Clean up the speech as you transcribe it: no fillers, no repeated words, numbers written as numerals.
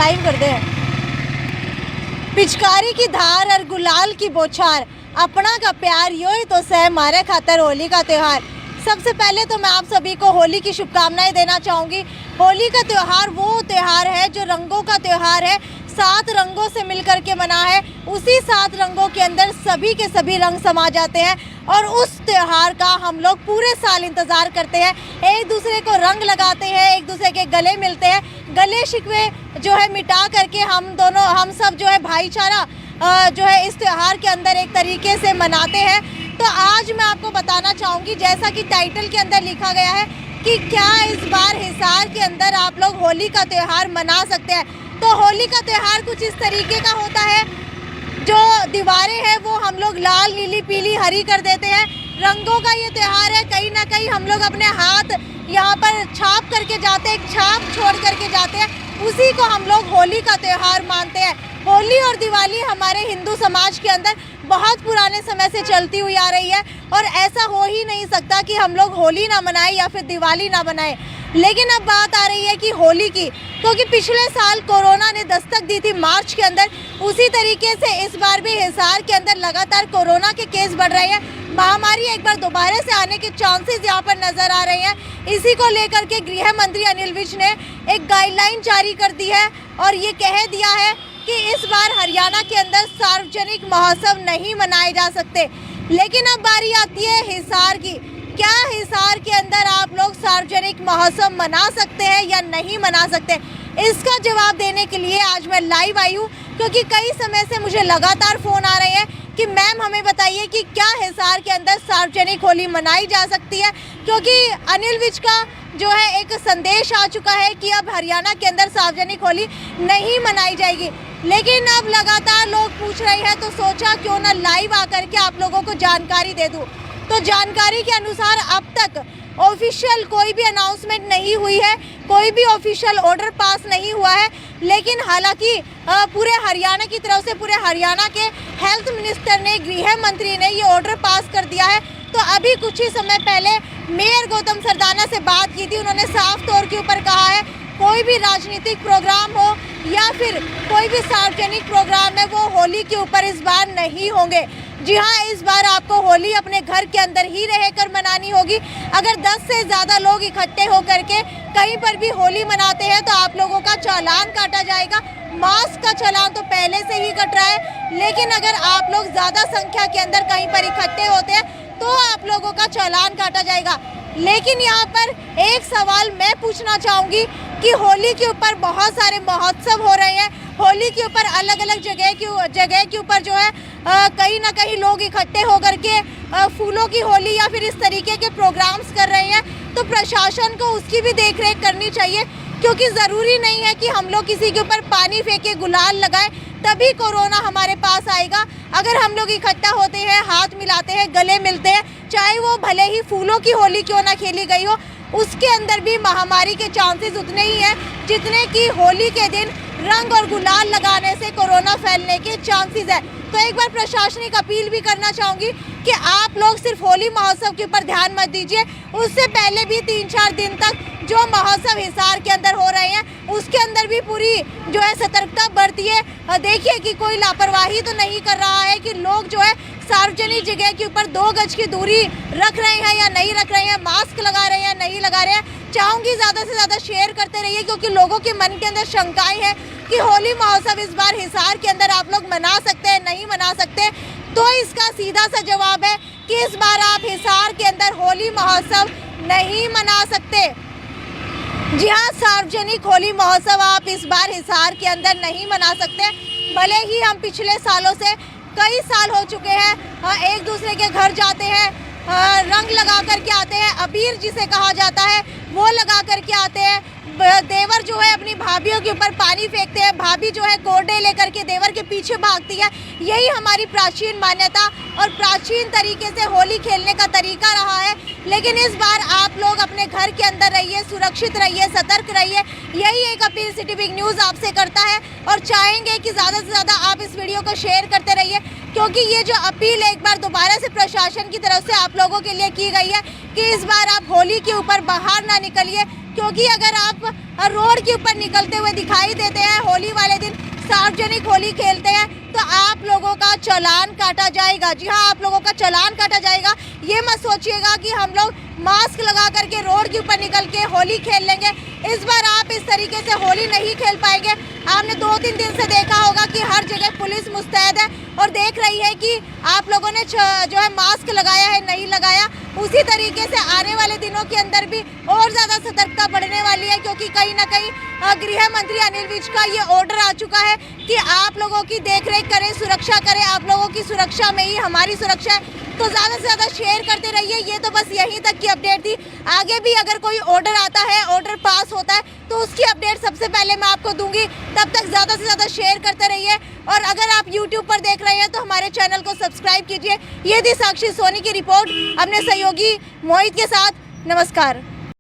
Live कर दे। पिचकारी की धार और गुलाल की बौछार, अपना का प्यार यो ही तो सह मारे खातर होली का त्यौहार। सबसे पहले तो मैं आप सभी को होली की शुभकामनाएं देना चाहूँगी। होली का त्यौहार वो त्यौहार है जो रंगों का त्यौहार है, 7 रंगों से मिलकर के मना है। उसी 7 रंगों के अंदर सभी के सभी रंग समा जाते हैं और उस त्यौहार का हम लोग पूरे साल इंतज़ार करते हैं। एक दूसरे को रंग लगाते हैं, एक दूसरे के गले मिलते हैं, गले शिकवे जो है मिटा करके हम सब जो है भाईचारा जो है इस त्यौहार के अंदर एक तरीके से मनाते हैं। तो आज मैं आपको बताना चाहूँगी, जैसा कि टाइटल के अंदर लिखा गया है कि क्या इस बार हिसार के अंदर आप लोग होली का त्यौहार मना सकते हैं। तो होली का त्यौहार कुछ इस तरीके का होता है, जो दीवारें हैं वो हम लोग लाल, नीली, पीली, हरी कर देते हैं। रंगों का ये त्यौहार है, कहीं ना कहीं हम लोग अपने हाथ यहाँ पर छाप करके जाते हैं, छाप छोड़ करके जाते हैं, उसी को हम लोग होली का त्यौहार मानते हैं। होली और दिवाली हमारे हिंदू समाज के अंदर बहुत पुराने समय से चलती हुई आ रही है और ऐसा हो ही नहीं सकता कि हम लोग होली ना मनाएं या फिर दिवाली ना मनाएं। लेकिन अब बात आ रही है कि होली की, क्योंकि पिछले साल कोरोना ने दस्तक दी थी मार्च के अंदर, उसी तरीके से इस बार भी हिसार के अंदर लगातार कोरोना के केस बढ़ रहे हैं। महामारी एक बार दोबारा से आने के चांसेस यहाँ पर नजर आ रहे हैं। इसी को लेकर के गृह मंत्री अनिल विज ने एक गाइडलाइन जारी कर दी है और ये कह दिया है कि इस बार हरियाणा के अंदर सार्वजनिक महोत्सव नहीं मनाए जा सकते। लेकिन अब बारी आती है हिसार की। क्या हिसार के अंदर आप लोग सार्वजनिक महोत्सव मना सकते हैं या नहीं मना सकते? इसका जवाब देने के लिए आज मैं लाइव आई हूँ, क्योंकि कई समय से मुझे लगातार फ़ोन आ रहे हैं कि मैम हमें बताइए कि क्या हिसार के अंदर सार्वजनिक होली मनाई जा सकती है, क्योंकि अनिल विज का जो है एक संदेश आ चुका है कि अब हरियाणा के अंदर सार्वजनिक होली नहीं मनाई जाएगी। लेकिन अब लगातार लोग पूछ रहे हैं, तो सोचा क्यों ना लाइव आकर के आप लोगों को जानकारी दे दूं। तो जानकारी के अनुसार अब तक ऑफिशियल कोई भी अनाउंसमेंट नहीं हुई है, कोई भी ऑफिशियल ऑर्डर पास नहीं हुआ है। लेकिन हालांकि पूरे हरियाणा की तरफ से पूरे हरियाणा के हेल्थ मिनिस्टर ने, गृह मंत्री ने ये ऑर्डर पास कर दिया है। तो अभी कुछ ही समय पहले मेयर गौतम सरदाना से बात की थी, उन्होंने साफ तौर के ऊपर कहा है कोई भी राजनीतिक प्रोग्राम हो या फिर कोई भी सार्वजनिक प्रोग्राम है वो होली के ऊपर इस बार नहीं होंगे। जी हाँ, इस बार आपको होली अपने घर के अंदर ही रहकर मनानी होगी। अगर 10 से ज़्यादा लोग इकट्ठे होकर के कहीं पर भी होली मनाते हैं तो आप लोगों का चालान काटा जाएगा। मास्क का चालान तो पहले से ही कट रहा है, लेकिन अगर आप लोग ज़्यादा संख्या के अंदर कहीं पर इकट्ठे होते हैं तो आप लोगों का चालान काटा जाएगा। लेकिन यहाँ पर एक सवाल मैं पूछना चाहूँगी कि होली के ऊपर बहुत सारे महोत्सव हो रहे हैं, होली के ऊपर अलग अलग जगह के ऊपर जो है कहीं ना कहीं लोग इकट्ठे होकर के फूलों की होली या फिर इस तरीके के प्रोग्राम्स कर रहे हैं। तो प्रशासन को उसकी भी देखरेख करनी चाहिए, क्योंकि ज़रूरी नहीं है कि हम लोग किसी के ऊपर पानी फेंके, गुलाल लगाए तभी कोरोना हमारे पास आएगा। अगर हम लोग इकट्ठा होते हैं, हाथ मिलाते हैं, गले मिलते हैं, चाहे वो भले ही फूलों की होली क्यों ना खेली गई हो, उसके अंदर भी महामारी के चांसेस उतने ही हैं जितने कि होली के दिन रंग और गुलाल लगाने से कोरोना फैलने के चांसेस है। तो एक बार प्रशासनिक अपील भी करना चाहूँगी कि आप लोग सिर्फ होली महोत्सव के ऊपर ध्यान मत दीजिए, उससे पहले भी 3-4 दिन तक जो महोत्सव हिसार के अंदर हो रहे हैं उसके अंदर भी पूरी जो है सतर्कता बरतिए। देखिए कि कोई लापरवाही तो नहीं कर रहा है, कि लोग जो है सार्वजनिक जगह के ऊपर 2 गज की दूरी रख रहे हैं या नहीं रख रहे हैं, मास्क लगा रहे हैं या नहीं लगा रहे हैं। चाहूँगी ज़्यादा से ज़्यादा शेयर करते रहिए, क्योंकि लोगों के मन के अंदर शंकाएं हैं कि होली महोत्सव इस बार हिसार के अंदर आप लोग मना सकते हैं, नहीं मना सकते। तो इसका सीधा सा जवाब है कि इस बार आप हिसार के अंदर होली महोत्सव नहीं मना सकते। जी हाँ, सार्वजनिक होली महोत्सव आप इस बार हिसार के अंदर नहीं मना सकते। भले ही हम पिछले सालों से कई साल हो चुके हैं एक दूसरे के घर जाते हैं, रंग लगा करके आते हैं, अबीर जिसे कहा जाता है वो लगा करके आते हैं। देवर जो है अपनी भाभियों के ऊपर पानी फेंकते हैं, भाभी जो है गोडे लेकर के देवर के पीछे भागती है। यही हमारी प्राचीन मान्यता और प्राचीन तरीके से होली खेलने का तरीका रहा है। लेकिन इस बार आप लोग अपने घर के अंदर रहिए, सुरक्षित रहिए, सतर्क रहिए। यही एक अपील सिटी बिग न्यूज़ आपसे करता है और चाहेंगे कि ज़्यादा से ज़्यादा आप इस वीडियो को शेयर करते रहिए, क्योंकि ये जो अपील एक बार दोबारा से प्रशासन की तरफ से आप लोगों के लिए की गई है कि इस बार आप होली के ऊपर बाहर ना निकलिए, क्योंकि अगर आप रोड के ऊपर निकलते हुए दिखाई देते हैं, होली वाले दिन सार्वजनिक होली खेलते हैं, तो आप लोगों का चालान काटा जाएगा। जी हाँ, आप लोगों का चालान काटा जाएगा। ये मत सोचिएगा कि हम लोग मास्क लगा करके रोड के ऊपर निकल के होली खेल लेंगे। इस बार आप इस तरीके से होली नहीं खेल पाएंगे। आपने 2-3 दिन से देखा होगा कि हर जगह पुलिस मुस्तैद है और देख रही है कि आप लोगों ने जो है मास्क लगाया है नहीं लगाया। उसी तरीके से आने वाले दिनों के अंदर भी और ज़्यादा सतर्कता बढ़ने वाली है, क्योंकि कहीं ना कहीं गृह मंत्री अनिल विज का ये ऑर्डर आ चुका है कि आप लोगों की देखरेख करें, सुरक्षा करें। आप लोगों की सुरक्षा में ही हमारी सुरक्षा है, तो ज़्यादा से ज़्यादा शेयर करते रहिए। ये तो बस यहीं तक की अपडेट थी। आगे भी अगर कोई ऑर्डर आता है, ऑर्डर पास होता है, तो उसकी अपडेट सबसे पहले मैं आपको दूंगी। तब तक ज़्यादा से ज़्यादा शेयर करते रहिए, और अगर आप YouTube पर देख रहे हैं तो हमारे चैनल को सब्सक्राइब कीजिए। ये थी साक्षी सोनी की रिपोर्ट अपने सहयोगी मोहित के साथ। नमस्कार।